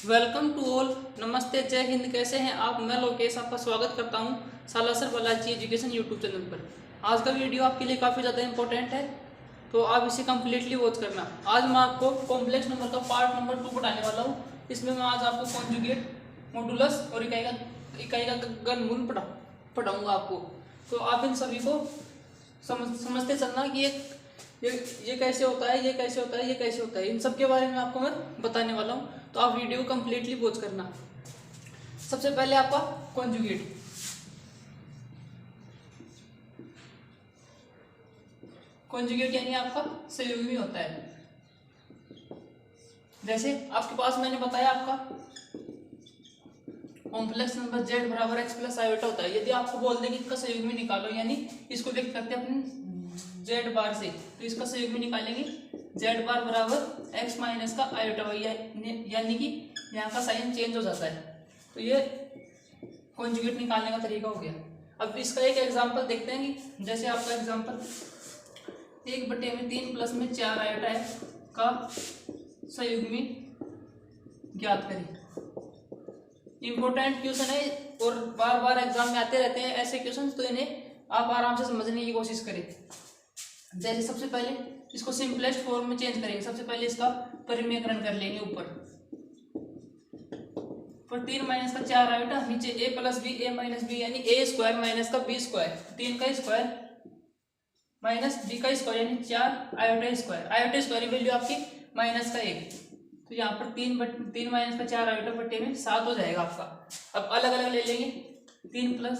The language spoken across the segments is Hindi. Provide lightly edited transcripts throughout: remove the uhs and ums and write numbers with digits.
Welcome to all. नमस्ते, जय हिंद। कैसे हैं आप? मैं लोकेश आपका स्वागत करता हूं Salasar Balaji education YouTube channel पर। आज का वीडियो आपके लिए काफ़ी ज़्यादा इंपॉर्टेंट है, तो आप इसे कम्प्लीटली वॉच करना। आज मैं आपको कॉम्प्लेक्स नंबर का पार्ट नंबर 2 पढ़ाने वाला हूँ। इसमें मैं आज आपको कॉन्जुगेट, मॉडुलस और इकाई का घनमूल पढ़ाऊँगा आपको। तो आप इन सभी को समझते चलना कि ये कैसे होता है, ये कैसे होता है, ये कैसे होता है। इन सब के बारे में आपको मैं बताने वाला हूँ, तो आप वीडियो कंप्लीटली वॉच करना। सबसे पहले आपका कॉन्जुगेट। कॉन्जुगेट यानी आपका सहयोगी होता है। जैसे आपके पास मैंने बताया आपका कॉम्प्लेक्स नंबर z बराबर x प्लस आयोटा होता है। यदि आपको बोल दें कि इसका सहयोगी निकालो, यानी इसको व्यक्त करते हैं अपने z बार से, तो इसका सहयोगी निकालेंगे z बार बराबर x माइनस का आयोटा y, यानी कि यहाँ का साइन चेंज हो जाता है। तो ये कॉन्जुगेट निकालने का तरीका हो गया। अब इसका एक एग्जांपल देखते हैं कि जैसे आपका एग्जांपल 1/3 प्लस में 4 आयोटा है का सहयोगी ज्ञात करें। इंपॉर्टेंट क्वेश्चन है और बार बार एग्जाम में आते रहते हैं ऐसे क्वेश्चन, तो इन्हें आप आराम से समझने की कोशिश करें। जैसे सबसे पहले इसको सिंपलेस्ट फॉर्म में चेंज करेंगे। सबसे पहले इसका परिमेयकरण कर लेंगे। ऊपर 3 माइनस का 4 आयोटा, नीचे a plus B, a minus B, यानी a स्क्वायर माइनस का b स्क्वायर, 3 का स्क्वायर माइनस b का स्क्वायर, यानी 4 आयोटा स्क्वायर। आयोटा स्क्वायर की वैल्यू आपकी माइनस का 1, तो यहाँ पर 3 माइनस का 4 आयोटा बट्टे में 7 हो जाएगा आपका। अब अलग अलग ले लेंगे, 3 प्लस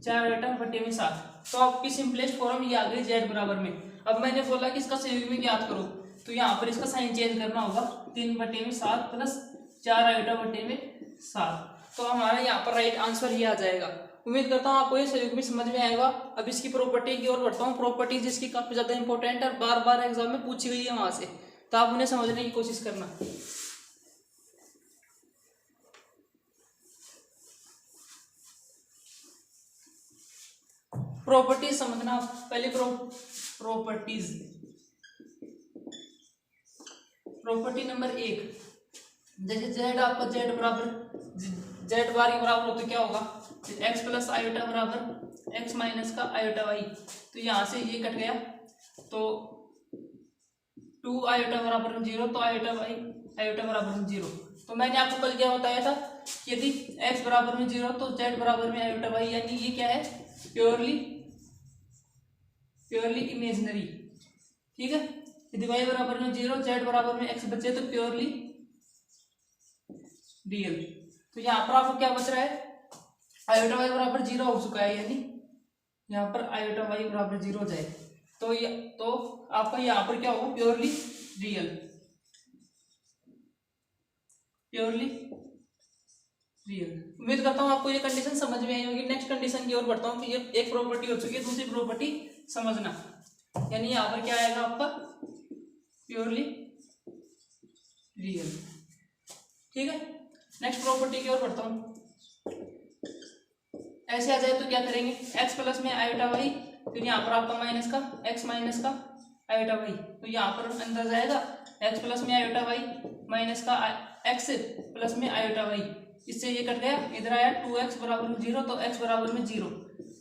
4 आयोटा बट्टे में 7, तो आपकी सिंपलेस्ट फॉर्म ये आ गई z बराबर में। अब मैंने बोला कि इसका सहयोगी ज्ञात करो, तो यहाँ पर इसका साइन चेंज करना होगा, 3 बट्टे में 7 प्लस 4 आयोटा बट्टे में 7, तो हमारा यहाँ पर राइट आंसर ये आ जाएगा। उम्मीद करता हूँ आपको ये सहयोगी समझ में आएगा। अब इसकी प्रॉपर्टी की ओर बढ़ता हूँ। प्रॉपर्टी जिसकी काफी ज्यादा इंपॉर्टेंट है और बार बार एग्जाम में पूछी गई है वहां से, तो आप उन्हें समझने की कोशिश करना। प्रॉपर्टीज समझना पहले। प्रॉपर्टी नंबर 1, जैसे z आपका z बराबर z बार के बराबर हो तो क्या होगा, x प्लस आयोटा बराबर x माइनस का आयोटा y, तो यहाँ से ये कट गया, तो 2 आयोटा बराबर 0, तो आयोटा y आयोटा बराबर 0। तो मैंने आपको कल क्या बताया था, यदि x बराबर में 0 तो z बराबर में आयोटा y, यानी ये क्या है, प्योरली इमेजिनरी। ठीक है, यदि y बराबर में 0, z बराबर में x बचे तो प्योरली रियल। तो यहाँ पर आपको क्या बच रहा है, आयोटा y बराबर 0 हो चुका है, यानी यहाँ पर आयोटा y बराबर 0 हो जाए, तो आपका यहाँ पर क्या होगा, प्योरली रियल। उम्मीद करता हूँ आपको ये कंडीशन समझ में आई होगी। नेक्स्ट कंडीशन की ओर बढ़ता हूँ कि ये एक प्रॉपर्टी हो चुकी है, दूसरी प्रॉपर्टी समझना, यानी यहाँ पर क्या आएगा आपका, प्योरली रियल। ठीक है, नेक्स्ट प्रॉपर्टी की ओर बढ़ता हूँ। ऐसे आ जाए तो क्या करेंगे, x प्लस में आयोटा y, फिर यहाँ पर आपका माइनस का x माइनस का आयोटा y, तो यहाँ पर अंदर जाएगा x प्लस में आयोटा y माइनस का x प्लस में आयोटा y, इससे ये कट गया, इधर आया 2x बराबर 0, तो x बराबर में 0,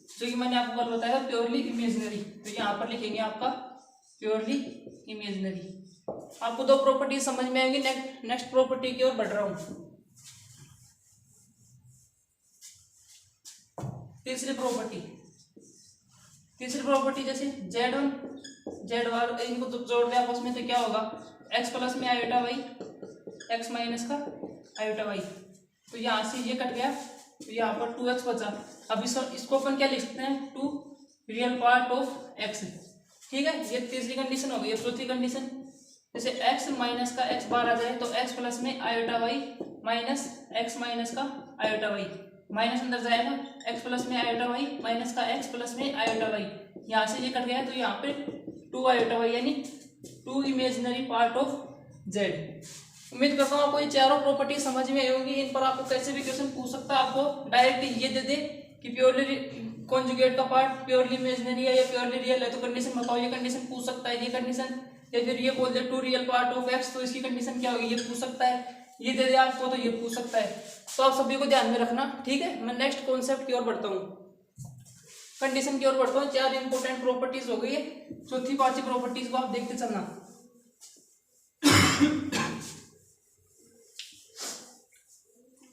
जो कि मैंने आपको कल बताया प्योरली इमेजिनरी। तो यहाँ पर लिखेंगे आपका प्योरली इमेजिनरी। आपको दो प्रॉपर्टी समझ में आएंगी। नेक्स्ट प्रॉपर्टी की ओर बढ़ रहा हूँ। तीसरी प्रॉपर्टी जैसे z1 z1 इनको तो जोड़ दिया आपस में, तो क्या होगा, x प्लस में आयोटा y x माइनस का आयोटा y, तो यहाँ से ये कट गया, तो यहाँ पर 2x बचा। अब इसको अपन क्या लिख सकते हैं, 2 रियल पार्ट ऑफ x। ठीक है, ये तीसरी कंडीशन हो गई। चौथी कंडीशन, जैसे x माइनस का x बार आ जाए तो x प्लस में iota y minus x minus का आयोटा y, माइनस अंदर जाएगा, x प्लस में आयोटा y माइनस का x प्लस में आयोटा y, यहाँ से ये कट गया, तो यहाँ पे 2 आयोटा y, यानी 2 इमेजिनरी पार्ट ऑफ z। उम्मीद करता हूँ आपको ये चारों प्रॉपर्टी समझ में आई होंगी। इन पर आपको कैसे भी क्वेश्चन पूछ सकता है। आपको डायरेक्ट ये दे दे कि प्योरली कॉन्जुगेट का पार्ट प्योरली इमेजिनरी है या प्योरली रियल है, तो कंडीशन बताओ, ये कंडीशन पूछ सकता है, ये कंडीशन, या फिर ये बोल दे 2 रियल पार्ट ऑफ x, तो इसकी कंडीशन क्या होगी, ये पूछ सकता है। ये दे दिया आपको तो ये पूछ सकता है। तो आप सभी को ध्यान में रखना, ठीक है। मैं नेक्स्ट कॉन्सेप्ट की ओर बढ़ता हूँ, कंडीशन की ओर बढ़ता हूँ। 4 इंपॉर्टेंट प्रॉपर्टीज हो गई है, चौथी पांचवी प्रॉपर्टीज को आप देखते चलना।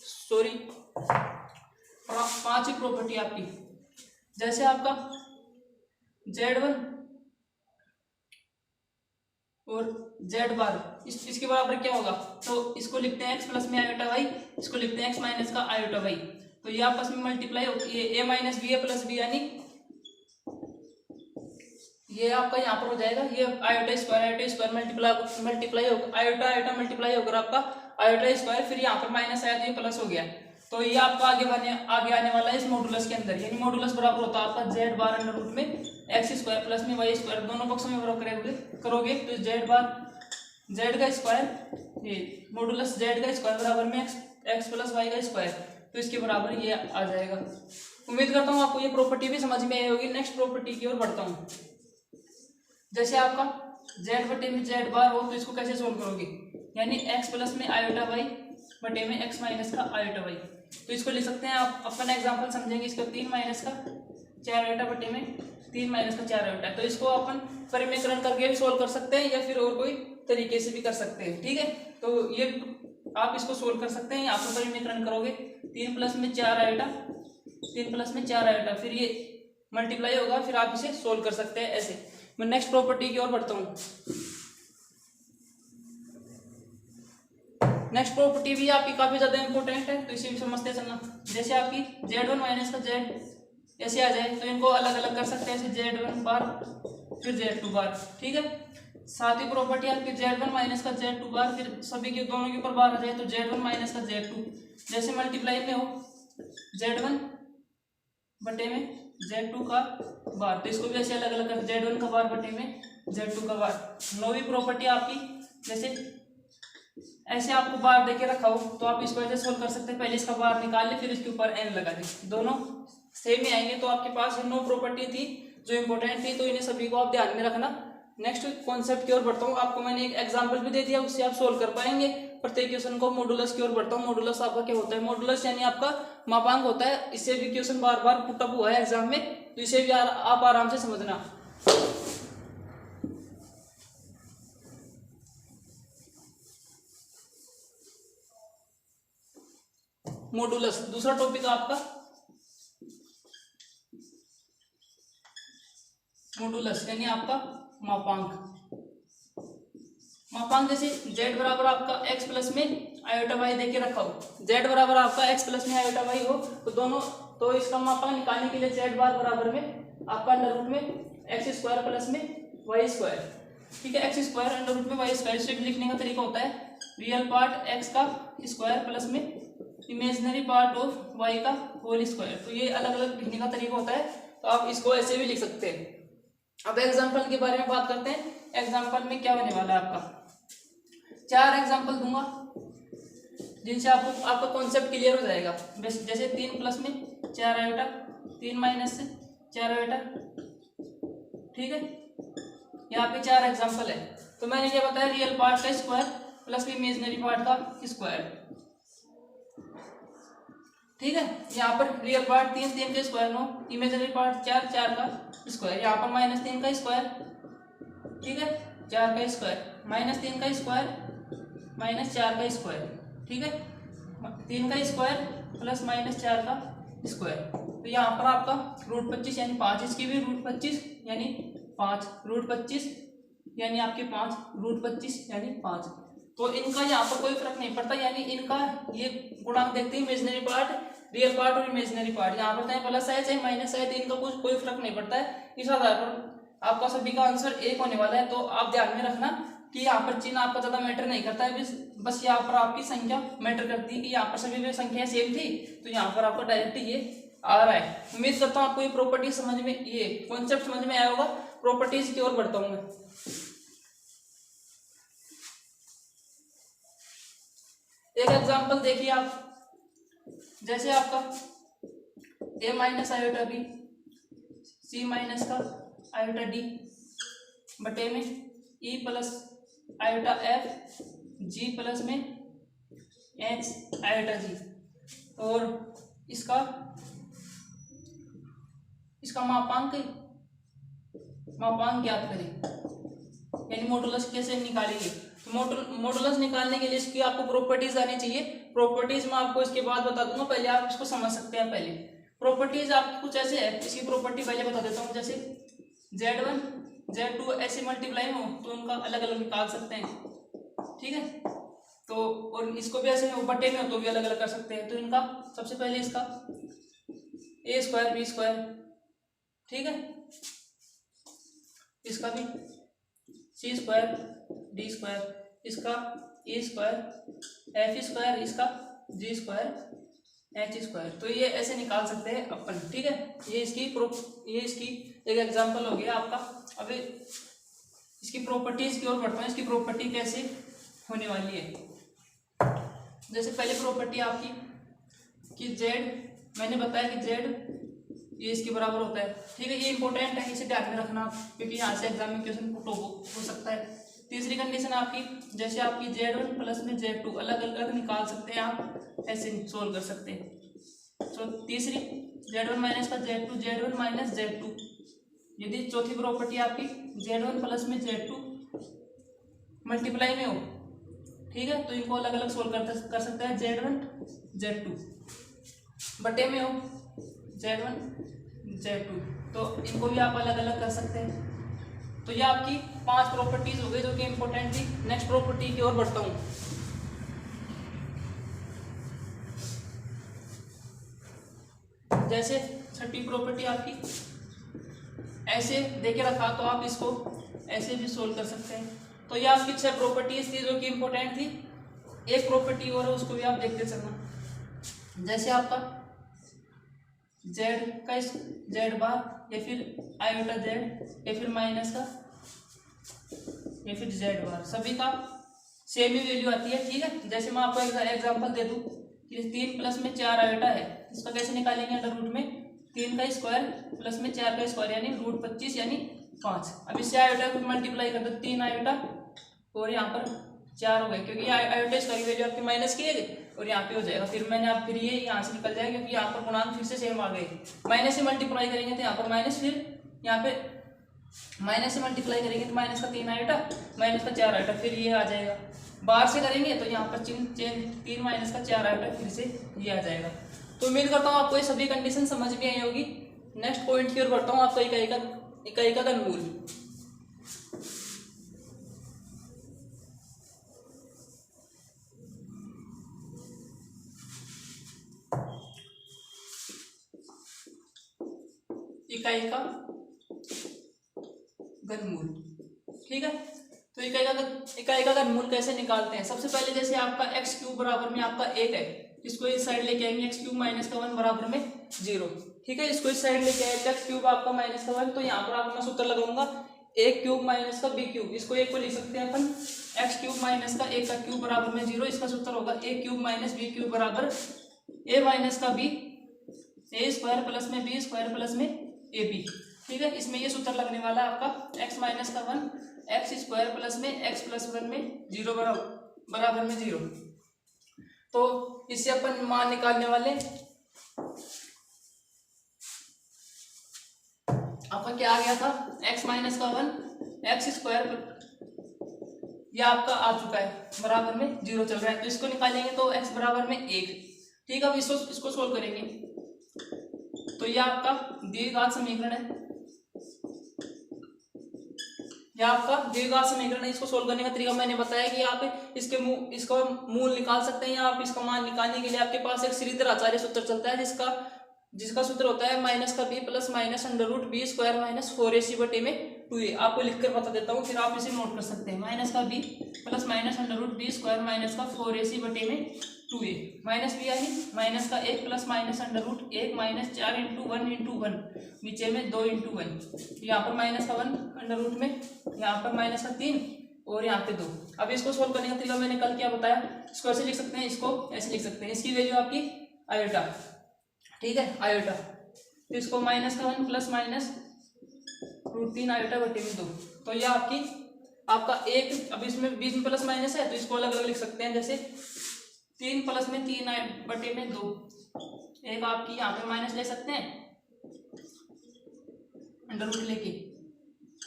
सॉरी, पांचवी प्रॉपर्टी आपकी, जैसे आपका Z1 और Z बार इसके बराबर क्या होगा, तो इसको लिखते हैं x प्लस में आयोटा वाई, इसको लिखते हैं x माइनस का आयोटा वाई। तो ये आपस में मल्टीप्लाई होती है, a minus B A plus B, यानी ये आपका यहाँ पर हो जाएगा, ये आयोटा स्क्वायर मल्टीप्लाई होगा, आयोटा मल्टीप्लाई होकर आपका आयोटा स्क्वायर, फिर यहाँ पर माइनस आया तो ये प्लस हो गया। तो ये आपका आगे आने वाला है इस मॉडुलस के अंदर, यानी मॉडुलस बराबर होता है आपका Z बार अंडर रूट में एक्स स्क्वायर प्लस में वाई स्क्वायर, दोनों पक्षों में बराबर करोगे तो Z बार Z का स्क्वायर, ये मॉडुलस Z का स्क्वायर बराबर में एक्स प्लस वाई का स्क्वायर, तो इसके बराबर ये आ जाएगा। उम्मीद करता हूँ आपको ये प्रॉपर्टी भी समझ में आई होगी। नेक्स्ट प्रॉपर्टी की ओर बढ़ता हूँ। जैसे आपका Z बटे में Z बार हो तो इसको कैसे सोल्व करोगे, यानी x प्लस में आयोटा वाई बटे में x माइनस का आयोटा वाई। तो इसको लिख सकते हैं आप, अपन एग्जांपल समझेंगे इसका 3 माइनस का 4 आयोटा बटे में 3 माइनस का 4 आयोटा। तो इसको अपन परिमेयकरण करके भी सोल्व कर सकते हैं या फिर और कोई तरीके से भी कर सकते हैं, ठीक है। तो ये आप इसको सोल्व कर सकते हैं, यहाँ पर परिमेयकरण करोगे 3 प्लस में 4 आयोटा, 3 प्लस में 4 आयोटा, फिर ये मल्टीप्लाई होगा, फिर आप इसे सोल्व कर सकते हैं ऐसे। मैं नेक्स्ट प्रॉपर्टी की ओर बढ़ता हूँ। नेक्स्ट प्रॉपर्टी भी आपकी काफी ज्यादा इंपॉर्टेंट है, तो इसे भी समझते चलना। जैसे आपकी Z1 माइनस का Z ऐसे आ जाए तो इनको अलग अलग कर सकते हैं, ऐसे Z1 बार फिर Z2 बार, ठीक है। साथ ही प्रॉपर्टी आपकी Z1 माइनस का Z2 बार, फिर सभी के दोनों के ऊपर बार आ जाए तो Z1 माइनस का Z2, जैसे मल्टीप्लाई में हो Z1 बटे में Z2 का बार, तो इसको भी ऐसे अलग अलग कर Z1 का बार बटे में Z2 का बार। नौवीं प्रॉपर्टी आपकी, जैसे ऐसे आपको बार देके रखा हो तो आप इसको ऐसे सोल्व कर सकते हैं, पहले इसका बार निकाल ले फिर इसके ऊपर n लगा दे, दोनों सेम ही आएंगे। तो आपके पास 9 प्रॉपर्टी थी जो इंपॉर्टेंट थी, तो इन्हें सभी को आप ध्यान में रखना। नेक्स्ट कॉन्सेप्ट की ओर बढ़ता हूँ, आपको मैंने एक एग्जांपल भी दे दिया, उससे आप सोल्व कर पाएंगे प्रत्येक क्वेश्चन को। मॉडुलस की ओर बढ़ता हूँ। मॉडुलस आपका क्या होता है, मॉडुलस यानी आपका मापांक होता है। इससे भी क्वेश्चन बार बार पुटअप हुआ है एग्जाम में, तो इसे भी आप आराम से समझना। मॉडुलस दूसरा टॉपिक आपका मॉडुलस यानी आपका मापांक। मापांक जैसे z बराबर आपका x प्लस में आयोटा वाई देके रखा हो, z बराबर आपका x प्लस में आयोटा वाई हो तो दोनों, तो इसका मापांक निकालने के लिए z बार बराबर में आपका अंडर रूट में एक्स स्क्वायर प्लस में वाई स्क्वायर, ठीक है। एक्स स्क्वायर अंडर रूट में वाई स्क्वायर, से लिखने का तरीका होता है रियल पार्ट x का स्क्वायर प्लस में इमेजिनरी पार्ट ऑफ y का होल स्क्वायर। तो ये अलग अलग लिखने का तरीका होता है, तो आप इसको ऐसे भी लिख सकते हैं। अब एग्जाम्पल के बारे में बात करते हैं। एग्जाम्पल में क्या होने वाला है, आपका 4 एग्जाम्पल दूंगा जिनसे आपका कॉन्सेप्ट क्लियर हो जाएगा। जैसे 3 प्लस में 4 आयोटा, 3 माइनस से 4 आयोटा, ठीक है। यहाँ पे 4 एग्जाम्पल है। तो मैंने क्या बताया, रियल पार्ट का स्क्वायर प्लस इमेजिनरी पार्ट का स्क्वायर, ठीक है। यहाँ पर रियल पार्ट 3 3 का स्क्वायर 9, इमेजिनरी पार्ट 4 4 का स्क्वायर, यहाँ पर -3 का स्क्वायर, ठीक है, 4 का स्क्वायर, -3 का स्क्वायर -4 का स्क्वायर, ठीक है, 3 का स्क्वायर प्लस -4 का स्क्वायर। तो यहाँ पर आपका रूट 25 यानी 5, इसकी भी रूट 25 यानी 5, रूट 25 यानी आपके 5, रूट 25 यानी 5। तो इनका यहाँ पर कोई फर्क नहीं पड़ता, यानी इनका ये गुणांक देखते हैं, इमेजिनरी पार्ट, रियल पार्ट और इमेजिनरी पार्ट, यहाँ पर चाहे प्लस है चाहे माइनस है, तो इनका कुछ कोई फर्क नहीं पड़ता है। इस आधार पर आपका सभी का आंसर 1 होने वाला है। तो आप ध्यान में रखना कि यहाँ पर चिन्ह आपका ज्यादा मैटर नहीं करता है, बस यहाँ पर आपकी संख्या मैटर करती है कि यहाँ पर सभी में संख्या सेम थी, तो यहाँ पर आपका डायरेक्ट ये आ रहा है। उम्मीद करता हूँ आपको ये प्रॉपर्टी समझ में, ये कॉन्सेप्ट समझ में आया होगा। प्रॉपर्टीज की ओर बढ़ता हूँ मैं। एक एग्जांपल देखिए आप, जैसे आपका a minus iota B c minus का आयोटा डी बटे में e plus iota f g plus में एक्स आयोटा जी। और इसका मापांक ज्ञात करें, यानी मॉडुलस कैसे निकालेंगे। तो मॉडुलस निकालने के लिए इसकी आपको प्रॉपर्टीज आनी चाहिए। प्रॉपर्टीज में आपको इसके बाद बता दूंगा, पहले आप इसको समझ सकते हैं। पहले प्रॉपर्टीज आपकी कुछ ऐसे है, इसकी प्रॉपर्टी पहले बता देता हूँ। जैसे Z1 Z2 ऐसे मल्टीप्लाई हो तो उनका अलग अलग निकाल सकते हैं, ठीक है। तो और इसको भी ऐसे बटे में हो तो भी अलग अलग कर सकते हैं। तो इनका सबसे पहले इसका a स्क्वायर b स्क्वायर, ठीक है, इसका भी c स्क्वायर d स्क्वायर, इसका e स्क्वायर f स्क्वायर, इसका g स्क्वायर h स्क्वायर। तो ये ऐसे निकाल सकते हैं अपन, ठीक है। ये इसकी एक एग्जांपल हो गया आपका। अभी इसकी प्रॉपर्टीज की ओर बढ़ता हूँ। इसकी प्रॉपर्टी कैसे होने वाली है। जैसे पहले प्रॉपर्टी आपकी कि z, मैंने बताया कि z ये इसके बराबर होता है, ठीक है। ये इंपॉर्टेंट है, इसे ध्यान में रखना क्योंकि यहाँ से एग्जाम में क्वेश्चन पुट हो सकता है। तीसरी कंडीशन आपकी, जैसे आपकी Z1 प्लस में Z2 अलग अलग निकाल सकते हैं, आप ऐसे सोल्व कर सकते हैं। तो तीसरी Z1 माइनस का Z2 Z1 माइनस Z2। यदि चौथी प्रॉपर्टी आपकी Z1 प्लस में Z2 मल्टीप्लाई में हो, ठीक है, तो इनको अलग अलग सोल्व कर सकते हैं। Z1 Z2 बटे में हो Z1 Z2, तो इनको भी आप अलग अलग कर सकते हैं। तो ये आपकी 5 प्रॉपर्टीज हो गई जो कि इंपॉर्टेंट थी। नेक्स्ट प्रॉपर्टी की ओर बढ़ता हूँ। जैसे छठी प्रॉपर्टी आपकी ऐसे देके रखा तो आप इसको ऐसे भी सोल्व कर सकते हैं। तो ये आपकी 6 प्रॉपर्टीज थी जो कि इंपॉर्टेंट थी। एक प्रॉपर्टी और है, उसको भी आप देखते चलना। जैसे आपका z का z बार या फिर आयोटा z या फिर माइनस का या फिर z बार, सभी का सेम ही वैल्यू आती है, ठीक है। जैसे मैं आपको एग्जांपल दे दूं कि 3 प्लस में 4 आयोटा है, इसका कैसे निकालेंगे अंडर रूट में 3 का स्क्वायर प्लस में 4 का स्क्वायर यानी रूट 25 यानी 5। अब इससे आयोटा को मल्टीप्लाई कर दो, 3 आयोटा और यहाँ पर 4 हो गए, क्योंकि आयोटा इसका वैल्यू आपकी माइनस की है और यहाँ पे हो जाएगा। फिर ये यहाँ से निकल जाएगा क्योंकि यहाँ पर गुणांक फिर से सेम आ गए। माइनस से मल्टीप्लाई करेंगे तो यहाँ पर माइनस, फिर यहाँ पे माइनस से मल्टीप्लाई करेंगे तो माइनस का 3 आयोटा माइनस का 4 आयोटा, फिर ये आ जाएगा। बाहर से करेंगे तो यहाँ पर 3 माइनस का 4 आयोटा, फिर से ये आ जाएगा। तो उम्मीद करता हूँ आपको ये सभी कंडीशन समझ में आई होगी। नेक्स्ट पॉइंट की ओर बढ़ता हूँ। आपका इकाई का घनमूल। इकाई का घनमूल, ठीक है। तो इकाई का घनमूल कैसे निकालते हैं। सबसे पहले जैसे आपका एक्स क्यूब बराबर में आपका 1 है, इसको इस साइड लेके आएंगे, एक्स क्यूब माइनस का 1 बराबर में 0, ठीक है। इसको इस साइड लेके आए एक्स क्यूब आपका माइनस का 1, तो यहाँ पर आपका सूत्र लगाऊंगा a क्यूब माइनस का b क्यूब। इसको एक को लिख सकते हैं अपन एक्स क्यूब माइनस का 1 का क्यूब बराबर में 0। इसका सूत्र होगा a cube minus b cube बराबर a माइनस का b a स्क्वायर प्लस में b स्क्वायर प्लस में ab, ठीक है। इसमें ये सूत्र लगने वाला है आपका x माइनस का 1 एक्स स्क्वायर प्लस में x प्लस 1 में 0 बराबर में 0। तो इससे अपन मान निकालने वाले आपका क्या आ गया था, x माइनस का 1 एक्स स्क्वायर, यह आपका आ चुका है, बराबर में 0 चल रहा है। तो इसको निकालेंगे तो x बराबर में 1, ठीक है। अब इसको सोल्व करेंगे तो यह आपका द्विघात समीकरण है, यह आपका द्विघात समीकरण है। इसको सोल्व करने का तरीका मैंने बताया कि आप इसका मूल निकाल सकते हैं, या आप इसका मान निकालने के लिए आपके पास एक श्रीधर आचार्य सूत्र चलता है जिसका सूत्र होता है माइनस का b plus minus under root b square minus 4ac बटे में 2a। आपको लिखकर बता देता हूँ, फिर आप इसे नोट कर सकते हैं। माइनस का b plus minus under root b square minus का 4ac बटे में 2a, माइनस b आई माइनस का 1 plus minus under root 1 minus 4 into 1 into 1, नीचे में 2 इंटू 1, यहाँ पर माइनस का 1 अंडर रूट में, यहाँ पर माइनस का 3 और यहाँ पे 2। अब इसको सोल्व करने का तरीका मैंने कल क्या बताया, इसको ऐसे लिख सकते हैं, इसको ऐसे लिख सकते हैं। इसकी वैल्यू आपकी आयोटा, ठीक है, आयोटा। तो इसको माइनस का 1 प्लस माइनस रूट 3 आयोटा बटे में 2। तो यह आपका एक, अब इसमें बीच में प्लस माइनस है तो इसको अलग अलग लिख सकते हैं। जैसे 3 प्लस में 3 बटे में 2, एक आपकी यहाँ पे माइनस ले सकते हैं अंडर रूट लेके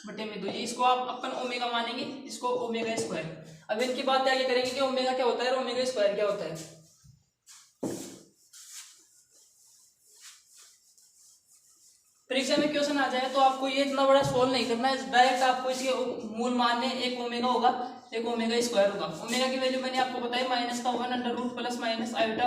बटे में 2, इसको आप अपन ओमेगा मानेंगे, इसको ओमेगा स्क्वायर। अब इनकी बात आगे करेंगे कि ओमेगा क्या होता है और ओमेगा स्क्वायर क्या होता है। परीक्षा में क्वेश्चन आ जाए तो आपको ये इतना बड़ा सोल्व नहीं करना है, डायरेक्ट आपको इसके मूल मानने, एक ओमेगा होगा एक ओमेगा स्क्वायर होगा। ओमेगा की वैल्यू मैंने आपको बताई -1 under root plus minus iota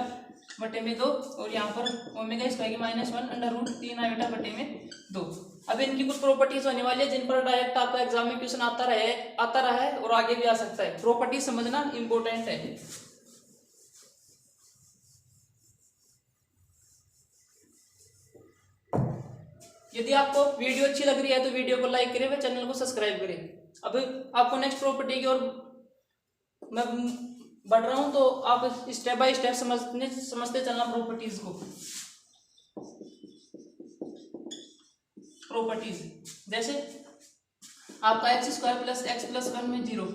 बटे में 2, और यहाँ पर ओमेगा स्क्वायर की -1 अंडर रूट 3 आयोटा बटे में 2। अब इनकी कुछ प्रॉपर्टीज होने वाली है जिन पर डायरेक्ट आपका एग्जाम में क्वेश्चन आता रहा है और आगे भी आ सकता है। प्रॉपर्टी समझना इंपॉर्टेंट है। यदि आपको वीडियो अच्छी लग रही है तो वीडियो को लाइक करें व चैनल को सब्सक्राइब करें। अब आपको नेक्स्ट प्रॉपर्टी की ओर मैं बढ़ रहा हूं, तो आप स्टेप बाय स्टेप समझते चलना प्रॉपर्टीज को। प्रॉपर्टीज जैसे आपका x² प्लस x प्लस 1 में 0,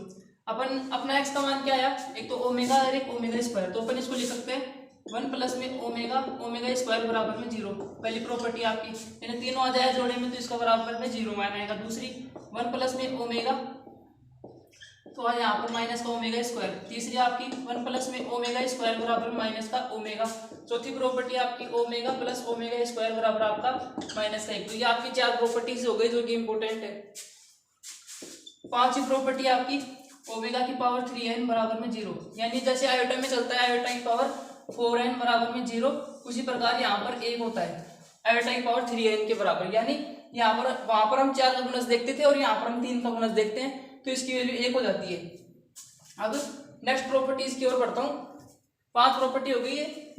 अपन अपना x का मान क्या आया, एक तो ओमेगा और एक ओमेगा स्क्वायर, तो अपन इसको लिख सकते हैं 1 प्लस में ओमेगा स्क्वायर बराबर में 0। पहली प्रॉपर्टी आपकी, यानी तीनों आ जाए जोड़े में तो इसका बराबर में 0 मान आएगा। दूसरी 1 प्लस में ओमेगा, तो यहाँ पर माइनस का ओमेगा स्क्वायर। तीसरी आपकी 1 प्लस में ओमेगा स्क्वायर बराबर माइनस का ओमेगा। चौथी प्रॉपर्टी आपकी ओमेगा प्लस ओमेगा स्क्वायर बराबर आपका -1। तो ये आपकी 4 प्रॉपर्टीज हो गई जो कि इंपॉर्टेंट है। पांचवी प्रॉपर्टी आपकी ओमेगा की पावर 3n बराबर में 0, यानी जैसे आयोटा में चलता है आयोटा की पावर 4n बराबर में 0, उसी प्रकार यहाँ पर 1 होता है आयोटा की पावर 3n के बराबर। यानी यहाँ पर वहां पर हम 4 का गुणज देखते थे और यहाँ पर हम 3 का गुणज देखते हैं, तो इसकी वैल्यू 1 हो जाती है। अब नेक्स्ट प्रॉपर्टीज की ओर बढ़ता हूँ। 5 प्रॉपर्टी हो गई है।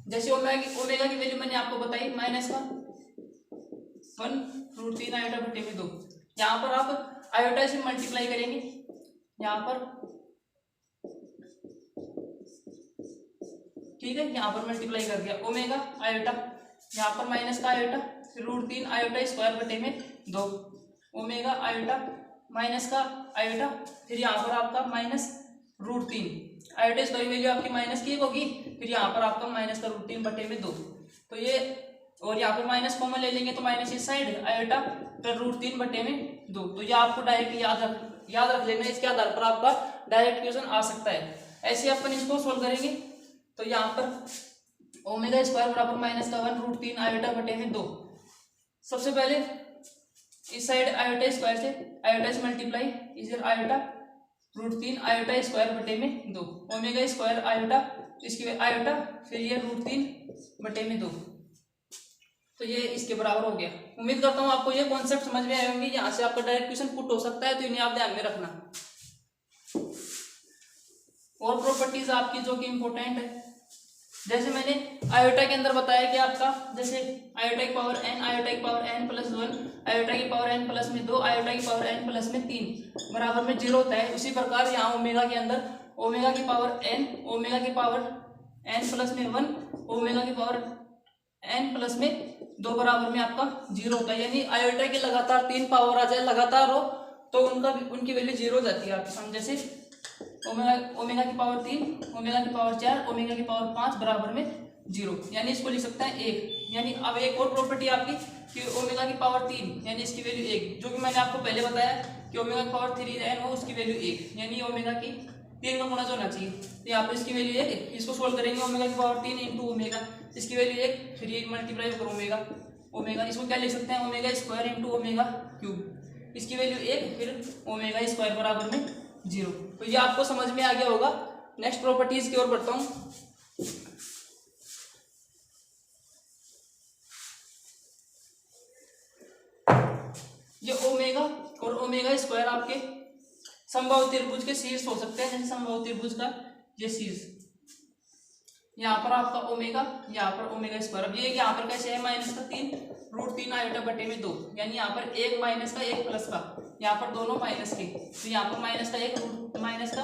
जैसे ओमेगा की वैल्यू मैंने आपको बताई -1 रूट 3 आयोटा बटे में 2। यहाँ पर आप आयोटा से मल्टीप्लाई करेंगे, यहाँ पर ठीक है, यहाँ पर मल्टीप्लाई कर दिया ओमेगा आयोटा, यहाँ पर माइनस का आयोटा, फिर रूट 3 आयोटा स्क्वायर बटे में 2, ओमेगा आयोटा माइनस का आयोटा, फिर यहाँ पर आपका minus root 3 iota square value आपकी -1 होगी, फिर यहाँ पर आपका माइनस का रूट 3 बटे में 2। तो ये, और यहाँ पर माइनस कॉमन ले लेंगे तो माइनस इस साइड आयोटा फिर रूट 3 बटे में 2। तो ये आपको डायरेक्ट याद रख लेना, इसके आधार पर आपका डायरेक्ट क्वेश्चन आ सकता है। ऐसे अपन इसको सोल्व करेंगे तो यहाँ पर ओमेगा स्क्वायर बराबर -1 रूट 3 आयोटा बटे में 2। सबसे पहले इस साइड आयोटा स्क्वायर से आयोटा से मल्टीप्लाई, इधर आयोटा रूट 3 आयोटा स्क्वायर बटे में 2, ओमेगा स्क्वायर आयोटा, इसकी आयोटा, फिर ये रूट 3 बटे में 2। तो ये इसके बराबर हो गया। उम्मीद करता हूँ आपको ये कॉन्सेप्ट समझ में आए होंगे। यहाँ से आपका डायरेक्ट क्वेश्चन पुट हो सकता है, तो इन्हें आप ध्यान में रखना। और प्रॉपर्टीज आपकी जो कि इंपॉर्टेंट है, जैसे मैंने आयोटा के अंदर बताया कि आपका जैसे आयोटा की पावर n, आयोटा की पावर n प्लस 1, आयोटा की पावर n प्लस में 2, आयोटा की पावर n प्लस में 3 बराबर में 0 होता है। उसी प्रकार यहाँ ओमेगा के अंदर ओमेगा की पावर n, ओमेगा की पावर n प्लस में 1, ओमेगा की पावर n प्लस में 2 बराबर में आपका 0 होता है। यानी आयोटा की लगातार 3 पावर आ जाए लगातार हो तो उनकी वैल्यू 0 हो जाती है आपके सामने। जैसे ओमेगा की पावर 3, ओमेगा की पावर 4, ओमेगा की पावर 5 बराबर में 0, यानी इसको लिख सकते हैं 1। यानी अब एक और प्रॉपर्टी आपकी कि ओमेगा की पावर 3 यानी इसकी वैल्यू 1, जो कि मैंने आपको पहले बताया कि ओमेगा की पावर 3n हो उसकी वैल्यू 1, यानी ओमेगा की 3 का गुणज होना चाहिए। तो यहाँ पर इसकी वैल्यू 1, इसको सोल्व करेंगे ओमेगा की पावर 3 इंटू ओमेगा, इसकी वैल्यू 1, फिर ये मल्टीप्लाई करो ओमेगा, इसको क्या लिख सकते हैं omega square into omega cube, इसकी वैल्यू 1, फिर ओमेगा स्क्वायर बराबर में 0। तो ये आपको समझ में आ गया होगा। नेक्स्ट प्रॉपर्टीज की ओर बढ़ता हूं। ये ओमेगा और ओमेगा स्क्वायर आपके समबाहु त्रिभुज के शीर्ष हो सकते हैं। जैसे समबाहु त्रिभुज का ये शीर्ष, यहाँ पर आपका ओमेगा, यहाँ पर ओमेगा स्क्वायर। अब ये यहाँ पर कैसे है -3 रूट 3 आयोटा बटे में 2, यानी यहाँ पर 1 माइनस का 1 प्लस का, यहाँ पर दोनों माइनस के, तो यहाँ पर -1 माइनस का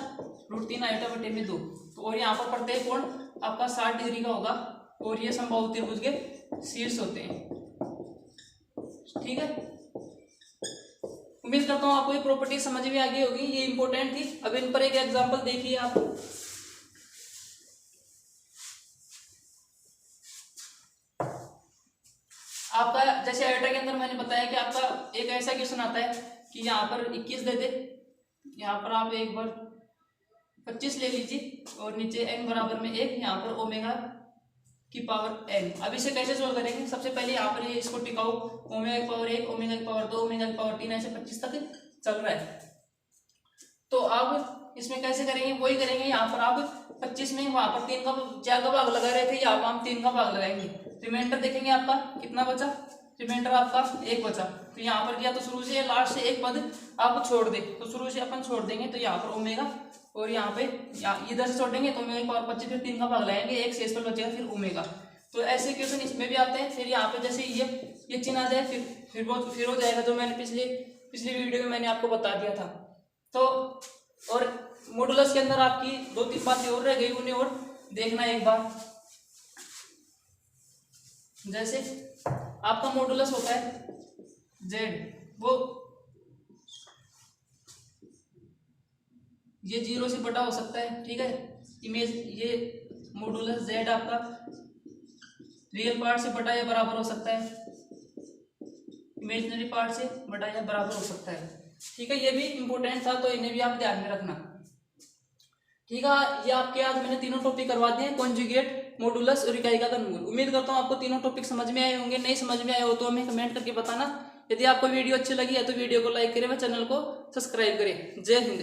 रूट 3 आयोटा बटे में 2। तो और यहाँ पर प्रत्येक कोण आपका 60 डिग्री का होगा और ये समबाहु त्रिभुज के शीर्ष होते हैं। ठीक है, उम्मीद करता हूँ आपको ये प्रॉपर्टी समझ में आ गई होगी, ये इंपॉर्टेंट थी। अब इन पर एक एग्जांपल देखिए आप। आपका जैसे आयोटा के अंदर मैंने बताया कि आपका एक ऐसा क्वेश्चन आता है कि यहाँ पर 21 दे दे, यहाँ पर आप एक बार 25 ले लीजिए और नीचे n बराबर में 1, यहाँ पर ओमेगा की पावर n। अब इसे कैसे सोल्व करेंगे? सबसे पहले यहाँ पर ये इसको टिकाओ, ओमेगा की पावर 1, ओमेगा की पावर 2, ओमेगा की पावर 3, ऐसे 25 तक चल रहा है। तो अब इसमें कैसे करेंगे? वही करेंगे, यहाँ पर आप 25 में वहां पर 3 का 4 का भाग लगा रहे थे, यहाँ पर हम 3 का भाग लगाएंगे। रिमाइंडर देखेंगे आपका कितना बचा, रिमाइंडर आपका 1 बचा। तो यहाँ पर किया तो शुरू से लास्ट से एक पद आप छोड़ दे, तो शुरू से अपन छोड़ देंगे, तो यहाँ पर ओमेगा और यहाँ पे इधर से छोड़ देंगे तो ओमेगा की पावर 25, फिर 3 का भाग लगाएंगे, एक शेष पर बचेगा फिर ओमेगा। तो ऐसे क्वेश्चन इसमें भी आते हैं। फिर यहाँ पे जैसे ये चिन्ह आ जाए फिर हो जाएगा, जो मैंने पिछली वीडियो में मैंने आपको बता दिया था। तो और मॉडुलस के अंदर आपकी 2-3 बातें और रह गई, उन्हें और देखना एक बार। जैसे आपका मॉडुलस होता है z, वो ये 0 से बटा हो सकता है, ठीक है। इमेज ये मॉडुलस z आपका रियल पार्ट से बटा या बराबर हो सकता है, इमेजिनरी पार्ट से बटा या बराबर हो सकता है, ठीक है। ये भी इंपॉर्टेंट था, तो इन्हें भी आप ध्यान में रखना, ठीक है। ये आपके आज मैंने तीनों टॉपिक करवा दिए, कॉन्जुगेट, मॉडुलस और इकाई का घनमूल। उम्मीद करता हूँ आपको तीनों टॉपिक समझ में आए होंगे। नहीं समझ में आए हो तो हमें कमेंट करके बताना। यदि आपको वीडियो अच्छी लगी है तो वीडियो को लाइक करें व चैनल को सब्सक्राइब करें। जय हिंद।